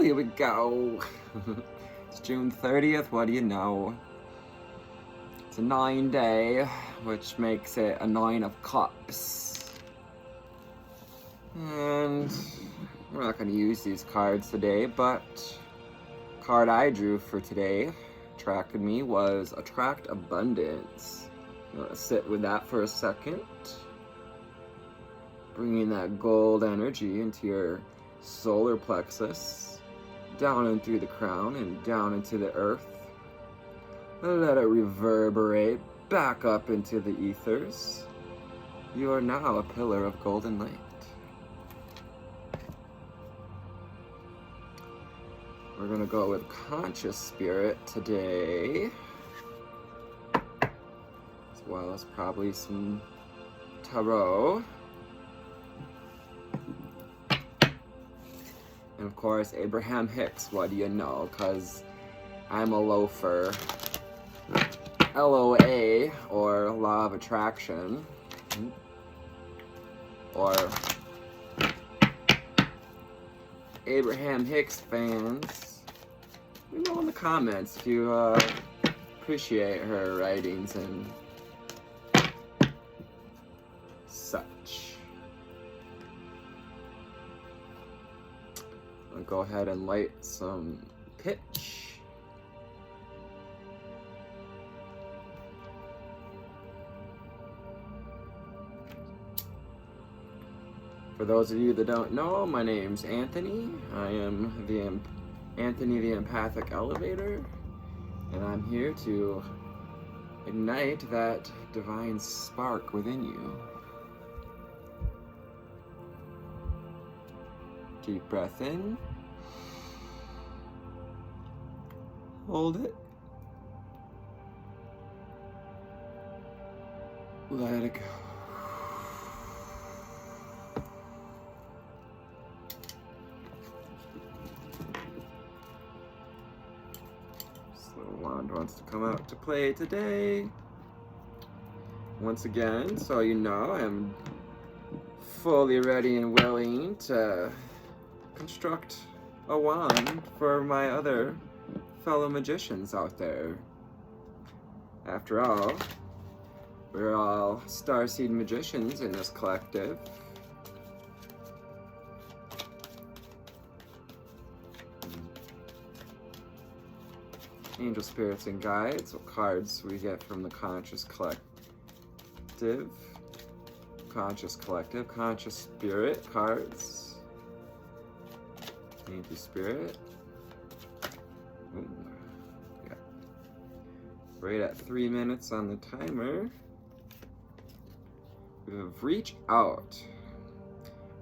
here we go. It's June 30th, what do you know? It's a 9-day, which makes it a 9 of cups. And we're not going to use these cards today, but the card I drew for today, attracted me, was Attract Abundance. I'm going to sit with that for a second. Bringing that gold energy into your solar plexus, down and through the crown and down into the earth. Let it reverberate back up into the ethers. You are now a pillar of golden light. We're gonna go with Conscious Spirit today, as well as probably some Tarot. And of course, Abraham Hicks, what do you know? Because I'm a loafer. LOA, or Law of Attraction. Or Abraham Hicks fans. Let me know in the comments if you appreciate her writings and such. I'll go ahead and light some pitch. For those of you that don't know, my name's Anthony. I am Anthony the Empathic Elevator, and I'm here to ignite that divine spark within you. Deep breath in. Hold it. Let it go. This little wand wants to come out to play today. Once again, so you know, I'm fully ready and willing to construct a wand for my other fellow magicians out there. After all, we're all starseed magicians in this collective. Angel spirits and guides, what cards we get from the conscious collective. Conscious collective, conscious spirit cards. Angel spirit. Ooh. Yeah. Right at 3 minutes on the timer. We have reach out.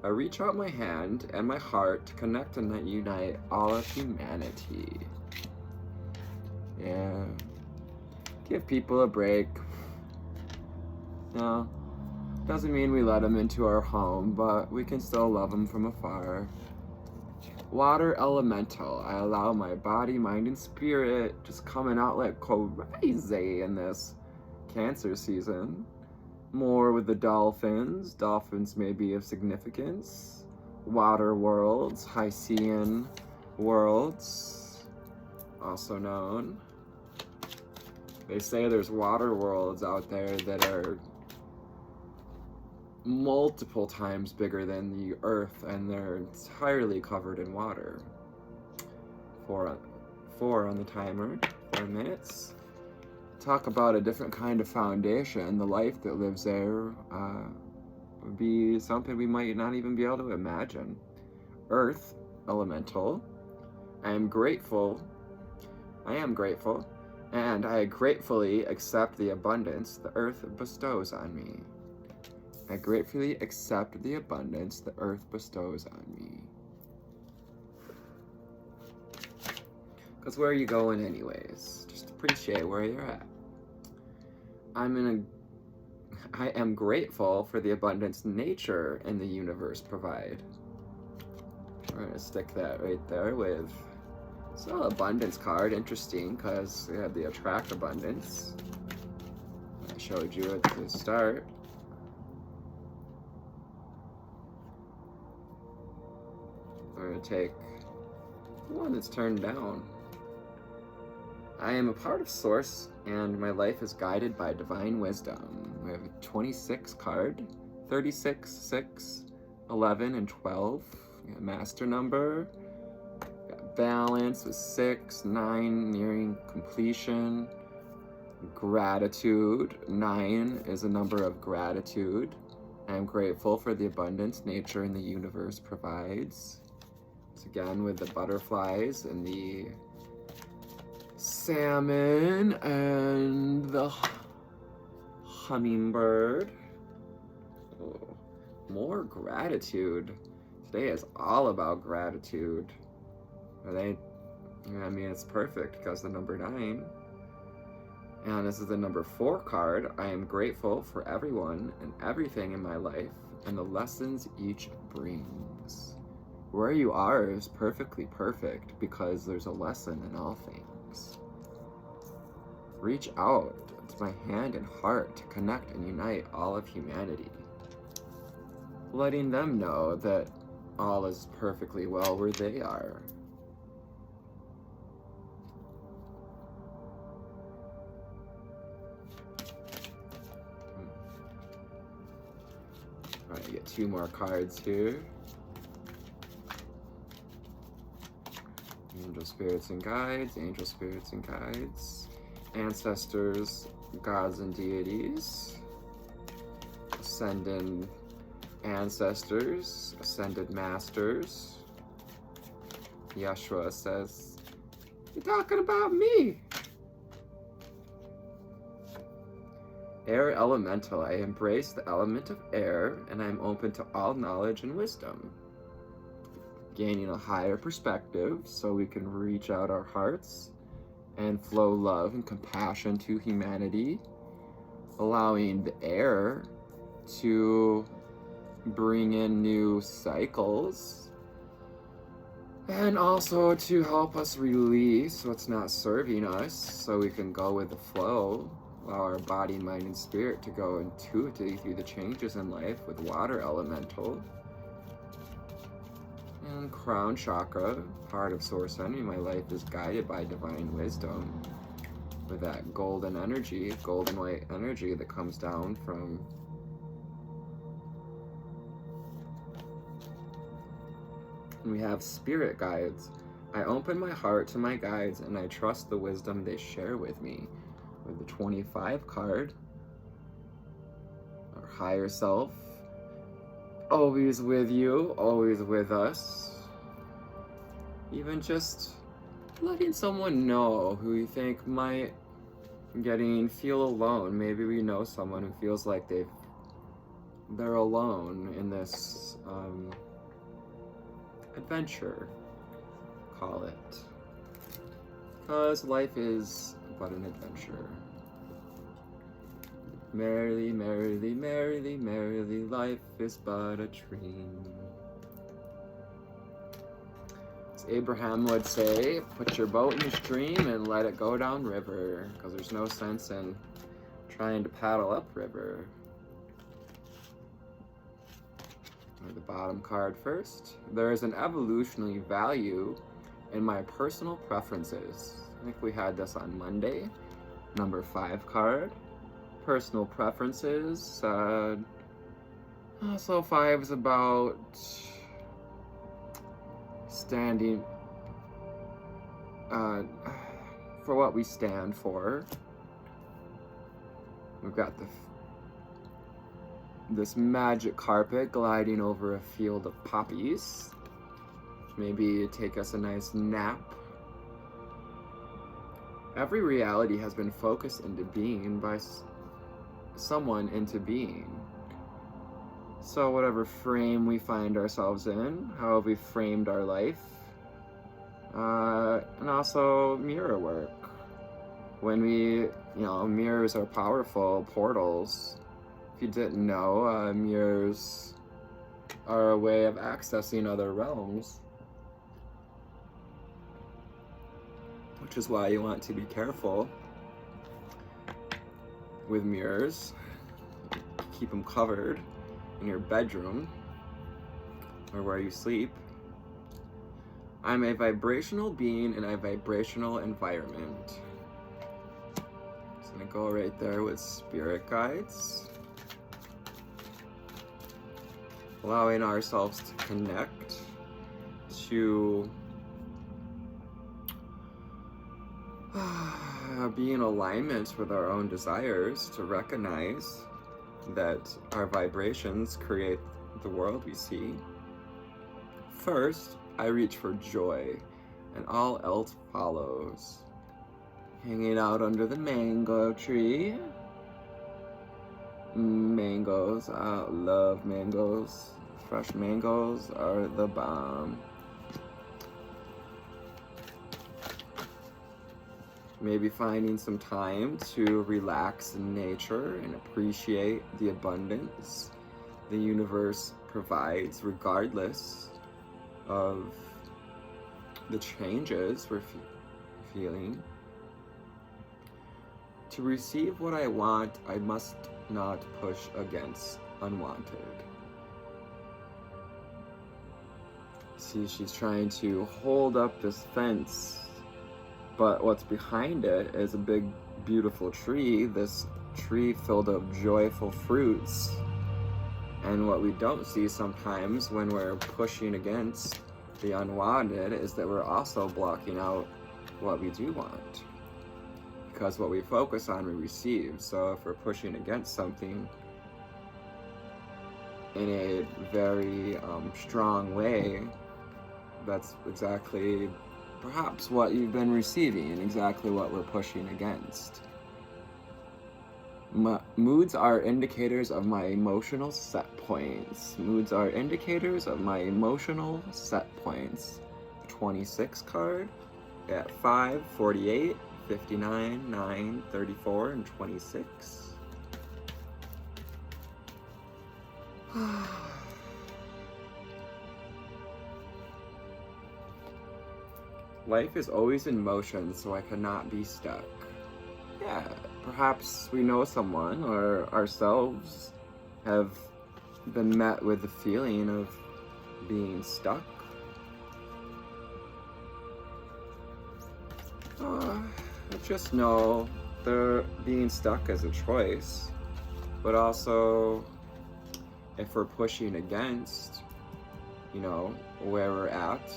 I reach out my hand and my heart to connect and unite all of humanity. Yeah. Give people a break. No. Doesn't mean we let them into our home, but we can still love them from afar. Water elemental. I allow my body, mind, and spirit just coming out like crazy in this Cancer season. More with the dolphins. Dolphins may be of significance. Water worlds, Hycean worlds, also known. They say there's water worlds out there that are multiple times bigger than the Earth, and they're entirely covered in water. 4 on the timer, 4 minutes. Talk about a different kind of foundation. The life that lives there would be something we might not even be able to imagine. Earth elemental. I am grateful, and I gratefully accept the abundance the earth bestows on me. I gratefully accept the abundance the earth bestows on me. Because where are you going anyways? Just appreciate where you're at. I am grateful for the abundance nature and the universe provide. We're gonna stick that right there with so abundance card. Interesting, because we have the attract abundance. I showed you at the start. We're going to take The one that's turned down. I am a part of Source, and my life is guided by divine wisdom. We have a 26 card, 36, 6, 11, and 12. We got master number. We got balance with 6, 9, nearing completion. Gratitude, 9 is a number of gratitude. I am grateful for the abundance nature and the universe provides. It's again with the butterflies and the salmon and the hummingbird. Oh, more gratitude. Today is all about gratitude. I mean, it's perfect because the number 9. And this is the number 4 card. I am grateful for everyone and everything in my life and the lessons each brings. Where you are is perfectly perfect because there's a lesson in all things. Reach out to my hand and heart to connect and unite all of humanity. Letting them know that all is perfectly well where they are. Alright, get 2 more cards here. Angel spirits and guides, angel spirits and guides, ancestors, gods and deities, ascended ancestors, ascended masters. Yeshua says, "You're talking about me." Air elemental. I embrace the element of air, and I am open to all knowledge and wisdom. Gaining a higher perspective so we can reach out our hearts and flow love and compassion to humanity. Allowing the air to bring in new cycles and also to help us release what's not serving us so we can go with the flow. Allow our body, mind, and spirit to go intuitively through the changes in life with water elemental. And crown chakra, part of source energy. My life is guided by divine wisdom with that golden energy, golden light energy that comes down from and we have spirit guides. I open my heart to my guides and I trust the wisdom they share with me. With the 25 card, our higher self, always with you, always with us. Even just letting someone know who you think might feel alone. Maybe we know someone who feels like they're alone in this adventure, call it. Because life is but an adventure. Merrily, merrily, merrily, merrily, life is but a dream. As Abraham would say, put your boat in the stream and let it go down river, because there's no sense in trying to paddle up river. The bottom card first. There is an evolutionary value in my personal preferences. I think we had this on Monday. Number 5 card. Personal preferences. So 5 is about standing for what we stand for. We've got this magic carpet gliding over a field of poppies. Maybe take us a nice nap. Every reality has been focused into being by someone into being. So whatever frame we find ourselves in, how have we framed our life, and also mirror work. When mirrors are powerful portals. If you didn't know, mirrors are a way of accessing other realms. Which is why you want to be careful with mirrors. Keep them covered in your bedroom or where you sleep. I'm a vibrational being in a vibrational environment. Just gonna go right there with spirit guides. Allowing ourselves to connect to be in alignment with our own desires, to recognize that our vibrations create the world we see. First, I reach for joy, and all else follows. Hanging out under the mango tree. Mangoes, I love mangoes. Fresh mangoes are the bomb. Maybe finding some time to relax in nature and appreciate the abundance the universe provides, regardless of the changes we're feeling. To receive what I want, I must not push against unwanted. See, she's trying to hold up this fence, but what's behind it is a big, beautiful tree, this tree filled of joyful fruits. And what we don't see sometimes when we're pushing against the unwanted is that we're also blocking out what we do want. Because what we focus on, we receive. So if we're pushing against something in a very strong way, that's exactly perhaps what you've been receiving and exactly what we're pushing against. Moods are indicators of my emotional set points. Moods are indicators of my emotional set points. 26 card at 5, 48, 59, 9, 34, and 26. Life is always in motion, so I cannot be stuck. Yeah, perhaps we know someone or ourselves have been met with the feeling of being stuck. Just know being stuck is a choice, but also if we're pushing against, where we're at,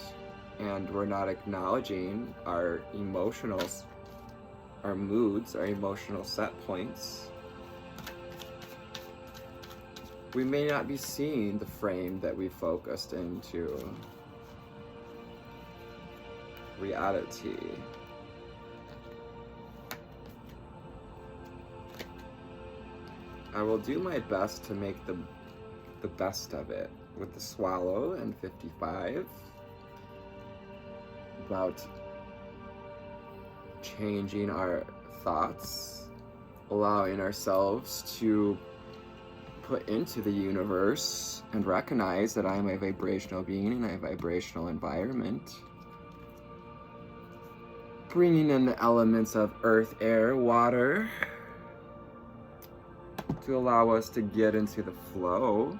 and we're not acknowledging our emotionals, our moods, our emotional set points, we may not be seeing the frame that we focused into reality. I will do my best to make the best of it with the swallow and 55. About changing our thoughts, allowing ourselves to put into the universe and recognize that I am a vibrational being in a vibrational environment. Bringing in the elements of earth, air, water to allow us to get into the flow.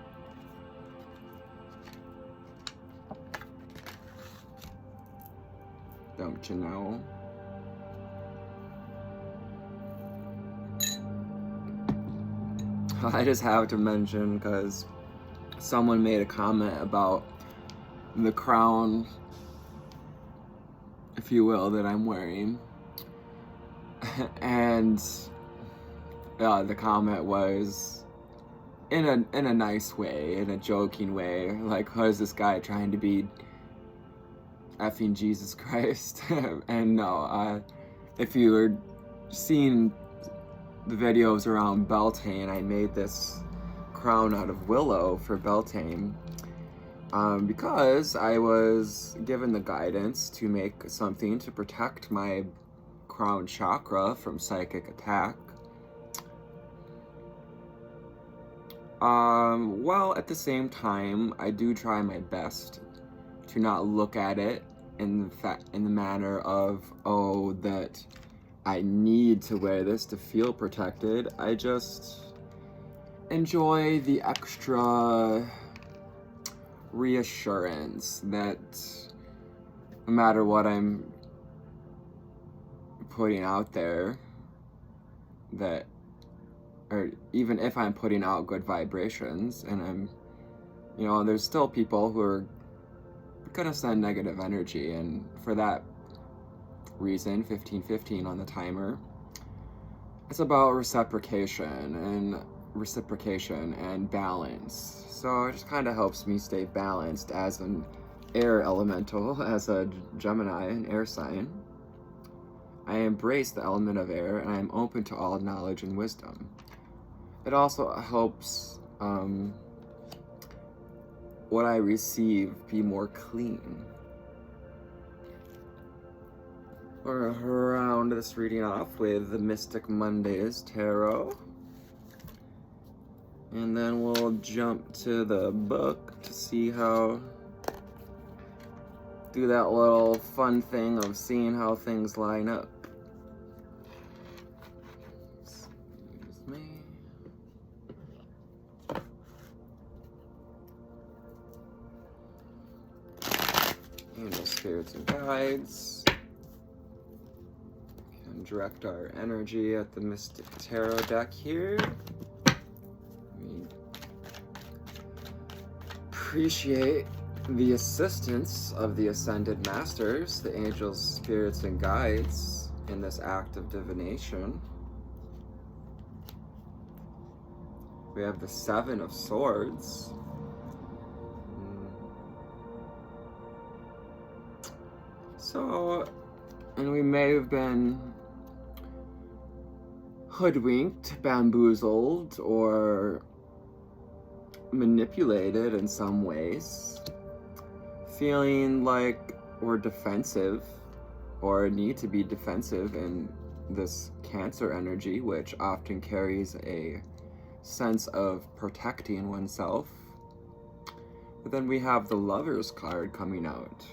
Don't you know? I just have to mention, because someone made a comment about the crown, if you will, that I'm wearing. And the comment was in a nice way, in a joking way, like, how is this guy trying to be effing Jesus Christ? And no, if you were seeing the videos around Beltane, I made this crown out of willow for Beltane because I was given the guidance to make something to protect my crown chakra from psychic attack. While at the same time, I do try my best to not look at it in the manner of, oh, that I need to wear this to feel protected. I just enjoy the extra reassurance that no matter what I'm putting out there, that, or even if I'm putting out good vibrations and I'm, there's still people who are gonna send negative energy, and for that reason, 1515 on the timer, it's about reciprocation and balance. So it just kind of helps me stay balanced as an air elemental, as a Gemini, an air sign. I embrace the element of air, and I am open to all knowledge and wisdom. It also helps what I receive be more clean. We're around this reading off with the Mystic Mondays Tarot. And then we'll jump to the book to see how, do that little fun thing of seeing how things line up. Excuse me. Angel spirits and guides can direct our energy at the Mystic Tarot deck here. We appreciate the assistance of the Ascended Masters, the angels, spirits, and guides in this act of divination. We have the Seven of Swords. So, and we may have been hoodwinked, bamboozled, or manipulated in some ways, feeling like we're defensive or need to be defensive in this Cancer energy, which often carries a sense of protecting oneself. But then we have the Lovers card coming out,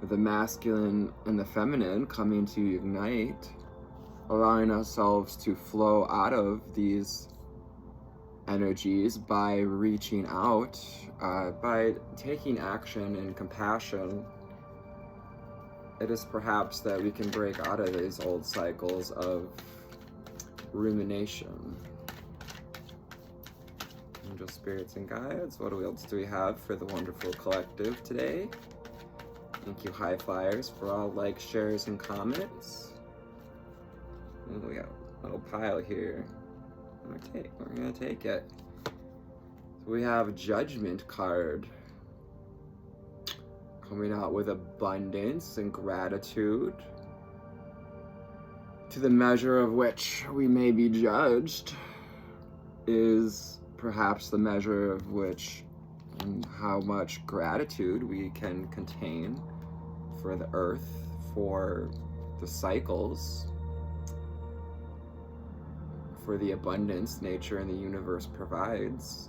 with the masculine and the feminine coming to unite, allowing ourselves to flow out of these energies by reaching out, by taking action and compassion. It is perhaps that we can break out of these old cycles of rumination. Angel spirits and guides, what else do we have for the wonderful collective today? Thank you, high flyers, for all likes, shares, and comments. Ooh, we got a little pile here. We're gonna take it. So we have Judgment card coming out with abundance and gratitude. To the measure of which we may be judged is perhaps the measure of which and how much gratitude we can contain for the earth, for the cycles, for the abundance nature and the universe provides.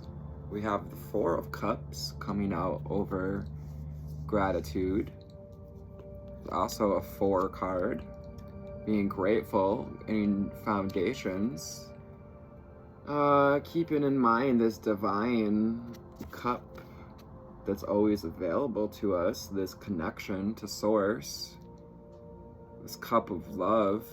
We have the Four of Cups coming out over gratitude. Also a 4 card, being grateful in foundations. Keeping in mind this divine cup that's always available to us, this connection to source, this cup of love,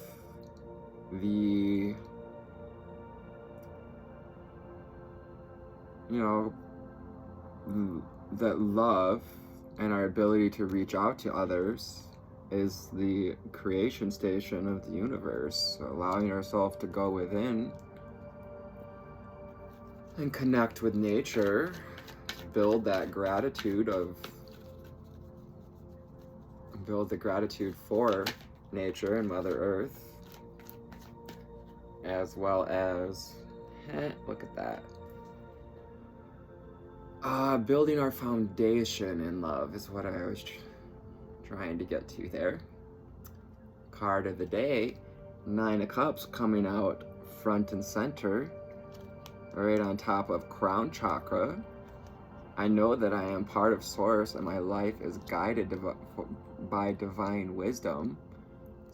that love and our ability to reach out to others is the creation station of the universe. So allowing ourselves to go within and connect with nature, build the gratitude for nature and Mother Earth, as well as, look at that. Building our foundation in love is what I was trying to get to there. Card of the day, 9 of Cups coming out front and center, right on top of crown chakra. I know that I am part of source and my life is guided by divine wisdom.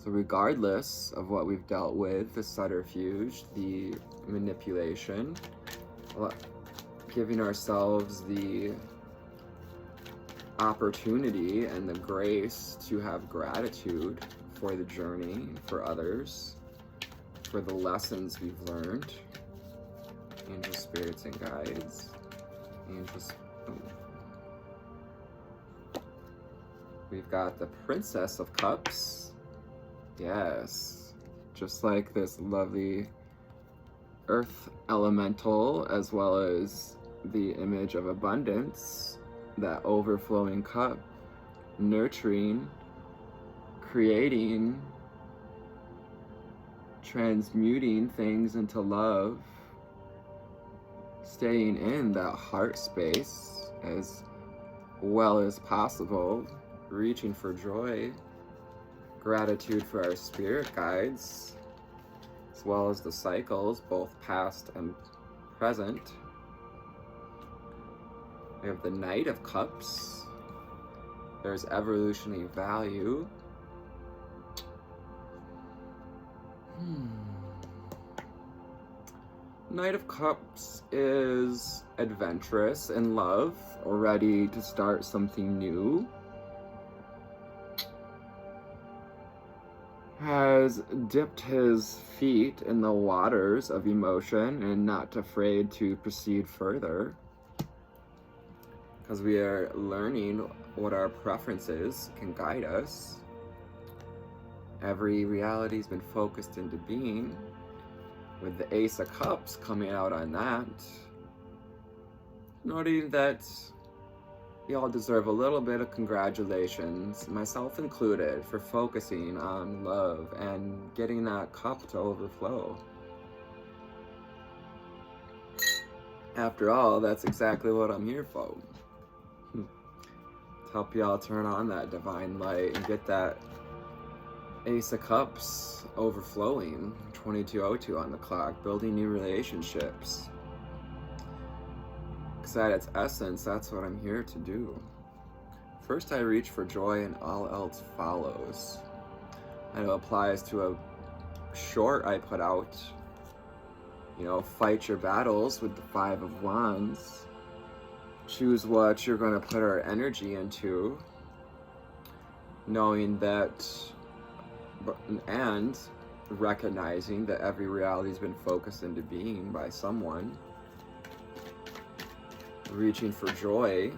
So regardless of what we've dealt with, the subterfuge, the manipulation, giving ourselves opportunity and the grace to have gratitude for the journey, for others, for the lessons we've learned. Angel spirits and guides. Angels. We've got the Princess of Cups. Yes. Just like this lovely earth elemental, as well as the image of abundance, that overflowing cup, nurturing, creating, transmuting things into love, staying in that heart space as well as possible, reaching for joy, gratitude for our spirit guides, as well as the cycles, both past and present. We have the Knight of Cups. There's evolutionary value. Knight of Cups is adventurous in love, or ready to start something new. Has dipped his feet in the waters of emotion and not afraid to proceed further. Because we are learning what our preferences can guide us. Every reality's been focused into being, with the Ace of Cups coming out on that. Noting that y'all deserve a little bit of congratulations, myself included, for focusing on love and getting that cup to overflow. After all, that's exactly what I'm here for. To help y'all turn on that divine light and get that Ace of Cups overflowing. 2202 on the clock, building new relationships. Because at its essence, that's what I'm here to do. First, I reach for joy and all else follows. And it applies to a short I put out. Fight your battles with the Five of Wands. Choose what you're going to put our energy into. Knowing that, and recognizing that every reality has been focused into being by someone. Reaching for joy,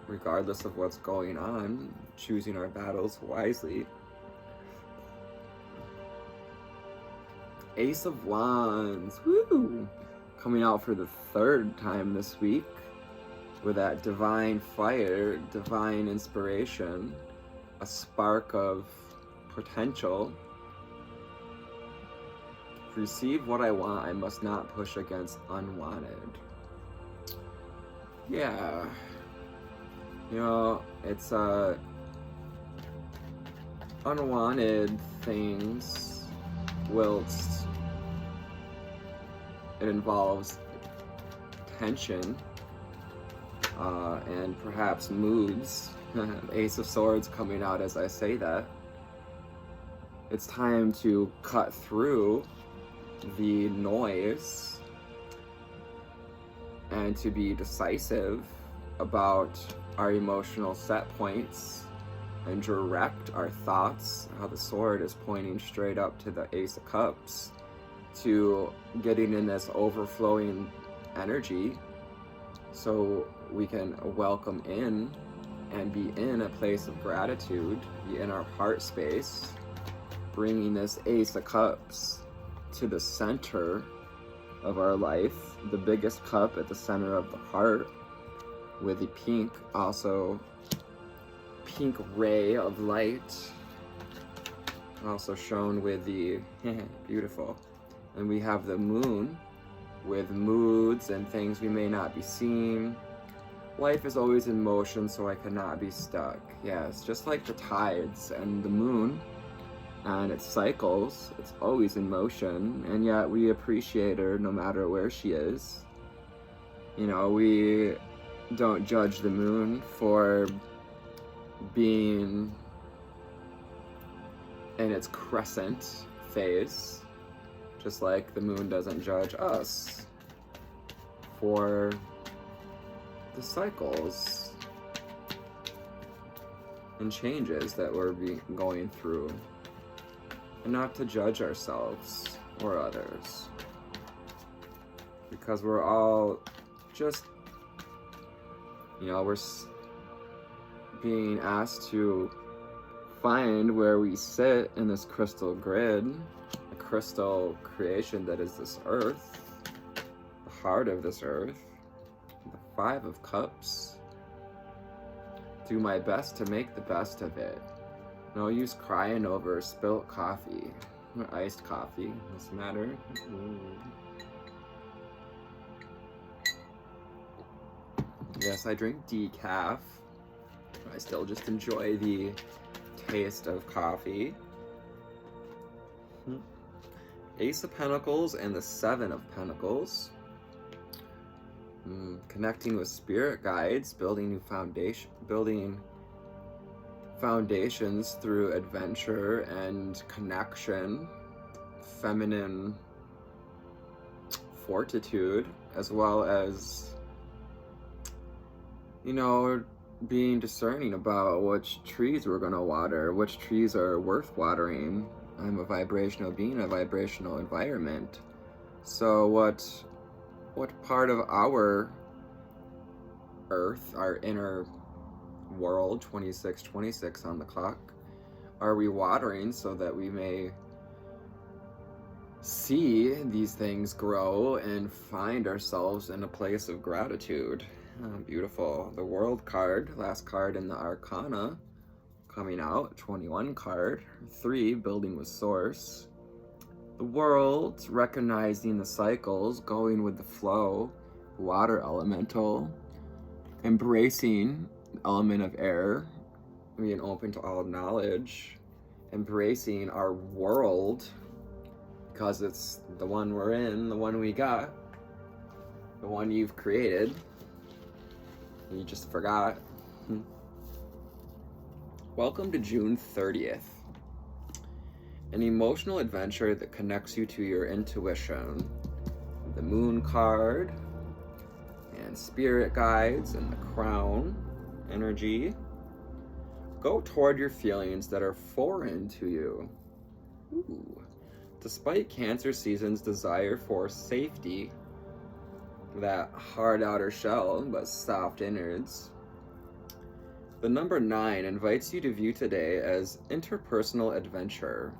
regardless of what's going on, choosing our battles wisely. Ace of Wands, woo! Coming out for the third time this week with that divine fire, divine inspiration, a spark of potential. To receive what I want, I must not push against unwanted. Yeah, it's unwanted things, whilst it involves tension and perhaps moods. Ace of Swords coming out as I say that. It's time to cut through the noise and to be decisive about our emotional set points and direct our thoughts, how the sword is pointing straight up to the Ace of Cups, to getting in this overflowing energy so we can welcome in and be in a place of gratitude, be in our heart space, bringing this Ace of Cups to the center of our life, the biggest cup at the center of the heart, with the pink, also pink ray of light, also shown with the beautiful. And we have the moon with moods and things we may not be seeing. Life is always in motion, so I cannot be stuck. Yes, just like the tides and the moon and its cycles, it's always in motion, and yet we appreciate her no matter where she is. We don't judge the moon for being in its crescent phase, just like the moon doesn't judge us for the cycles. and changes that we're going through, and not to judge ourselves or others, because we're all just, we're being asked to find where we sit in this crystal grid, a crystal creation that is this earth, the heart of this earth, the Five of Cups. Do my best to make the best of it. No use crying over spilt coffee or iced coffee. Doesn't matter. Yes, I drink decaf. I still just enjoy the taste of coffee. Ace of Pentacles and the Seven of Pentacles. Connecting with spirit guides, building foundations through adventure and connection, feminine fortitude, as well as, being discerning about which trees we're going to water, which trees are worth watering. I'm a vibrational being, a vibrational environment. So what part of our earth, our inner world, 2626 on the clock, are we watering so that we may see these things grow and find ourselves in a place of gratitude? Beautiful. The World card, last card in the Arcana, coming out, 21 card, 3, building with Source. The World, recognizing the cycles, going with the flow, water elemental, embracing the element of air, being open to all knowledge, embracing our world, because it's the one we're in, the one we got, the one you've created. You just forgot. Welcome to June 30th. An emotional adventure that connects you to your intuition. The Moon card, and spirit guides, and the Crown energy. Go toward your feelings that are foreign to you. Ooh. Despite Cancer season's desire for safety, that hard outer shell but soft innards, the number 9 invites you to view today as interpersonal adventure,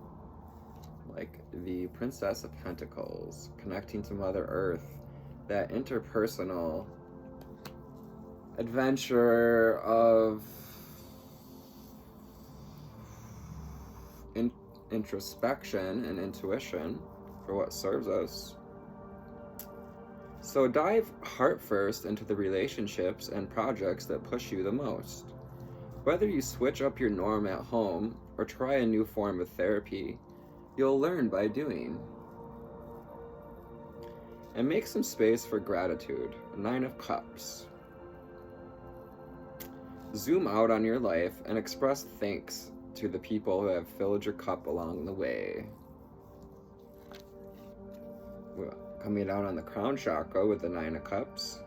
like the Princess of Pentacles, connecting to Mother Earth, that interpersonal adventure of introspection and intuition for what serves us. So dive heart first into the relationships and projects that push you the most. Whether you switch up your norm at home or try a new form of therapy, you'll learn by doing. And make some space for gratitude. 9 of Cups. Zoom out on your life and express thanks to the people who have filled your cup along the way. Coming down on the crown chakra with the 9 of Cups.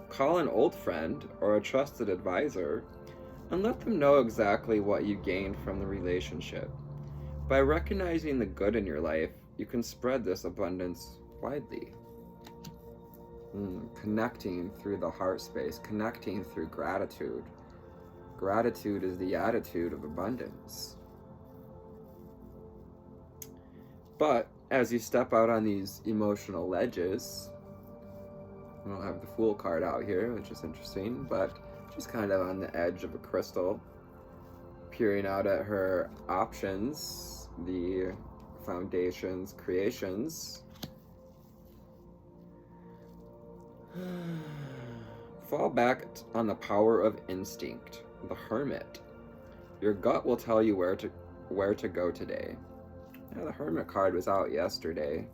Call an old friend or a trusted advisor and let them know exactly what you gained from the relationship. By recognizing the good in your life, you can spread this abundance widely. Connecting through the heart space, connecting through gratitude. Gratitude is the attitude of abundance. But as you step out on these emotional ledges, I don't have the Fool card out here, which is interesting, but she's kind of on the edge of a crystal, peering out at her options, the foundations, creations. Fall back on the power of instinct, the Hermit. Your gut will tell you where to go today. Yeah, the Hermit card was out yesterday.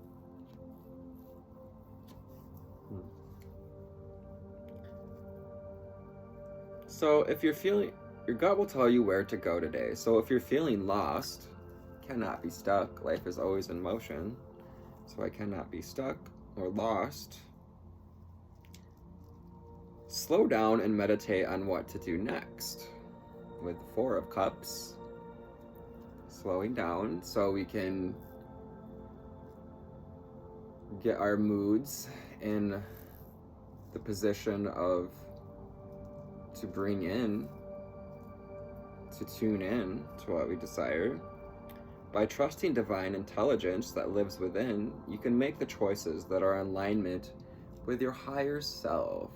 So if you're feeling, your gut will tell you where to go today. So if you're feeling lost, cannot be stuck. Life is always in motion. So I cannot be stuck or lost. Slow down and meditate on what to do next. with the Four of Cups, slowing down so we can get our moods in the position of to bring in, to tune in to what we desire. By trusting divine intelligence that lives within, you can make the choices that are in alignment with your higher self.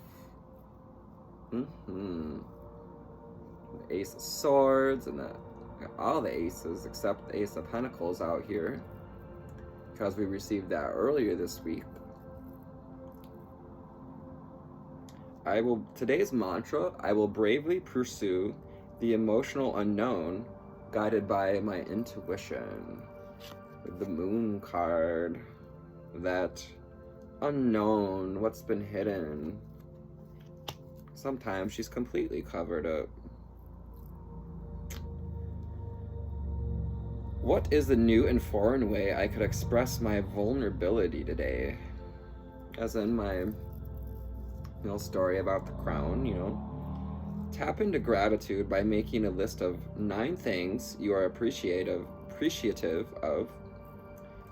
The Ace of Swords and all the aces except the Ace of Pentacles out here, because we received that earlier this week. Today's mantra, I will bravely pursue the emotional unknown, guided by my intuition. With the Moon card, that unknown, what's been hidden. Sometimes she's completely covered up. What is the new and foreign way I could express my vulnerability today? As in my story about the crown, Tap into gratitude by making a list of 9 things you are appreciative of.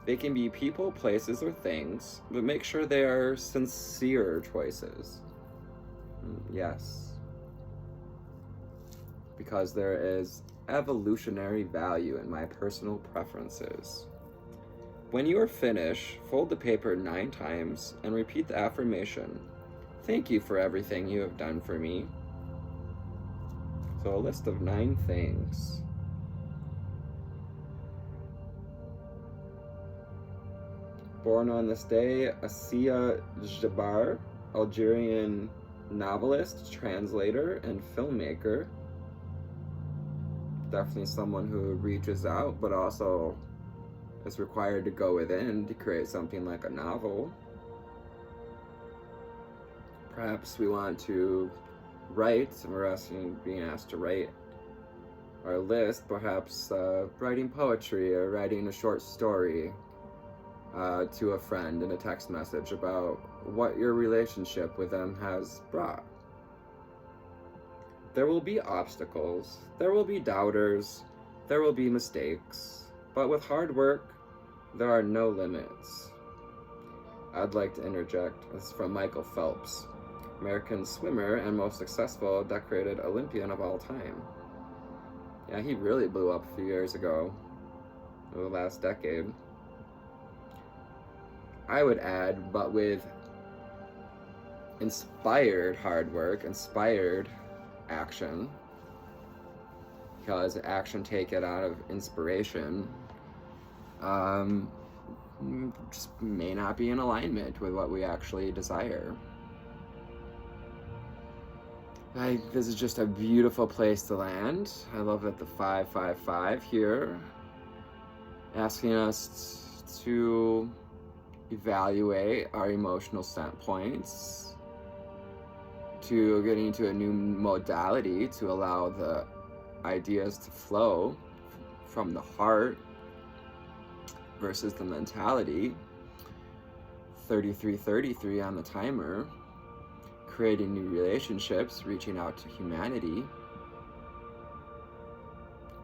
They can be people, places, or things, but make sure they are sincere choices. Yes. Because there is evolutionary value in my personal preferences. When you are finished, fold the paper 9 times and repeat the affirmation, "Thank you for everything you have done for me." So a list of 9 things. Born on this day, Asiya Jabar, Algerian novelist, translator, and filmmaker. Definitely someone who reaches out, but also is required to go within to create something like a novel. Perhaps we want to write, and we're being asked to write our list, perhaps writing poetry or writing a short story to a friend in a text message about what your relationship with them has brought. There will be obstacles, there will be doubters, there will be mistakes, but with hard work, there are no limits. I'd like to interject, this is from Michael Phelps, American swimmer and most successful decorated Olympian of all time. Yeah, he really blew up a few years ago, in the last decade. I would add, but with inspired hard work, inspired action, because action taken out of inspiration just may not be in alignment with what we actually desire. This is just a beautiful place to land. I love that the 555 here, asking us to evaluate our emotional set points, to getting into a new modality to allow the ideas to flow from the heart versus the mentality. 3333 on the timer, creating new relationships, reaching out to humanity.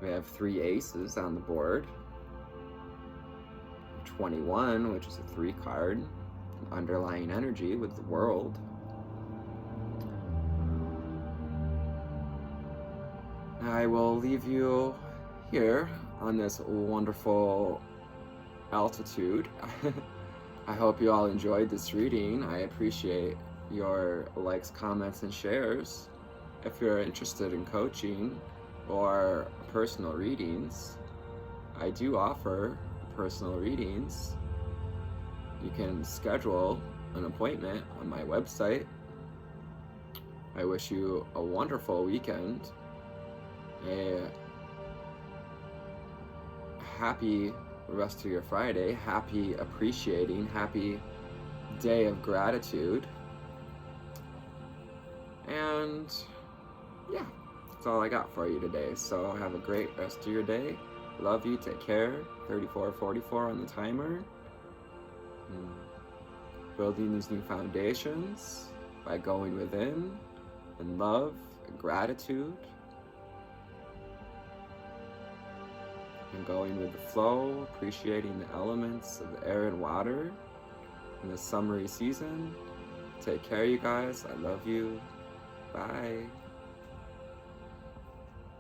We have 3 aces on the board. 21, which is a 3 card, underlying energy with the world. I will leave you here on this wonderful altitude. I hope you all enjoyed this reading. I appreciate your likes, comments, and shares. If you're interested in coaching or personal readings, I do offer personal readings. You can schedule an appointment on my website. I wish you a wonderful weekend, a happy rest of your Friday, happy appreciating, happy day of gratitude. And yeah, that's all I got for you today. So have a great rest of your day. Love you, take care. 3444 on the timer. Building these new foundations by going within in love and gratitude. and going with the flow, appreciating the elements of the air and water in this summery season. Take care, you guys. I love you. Bye.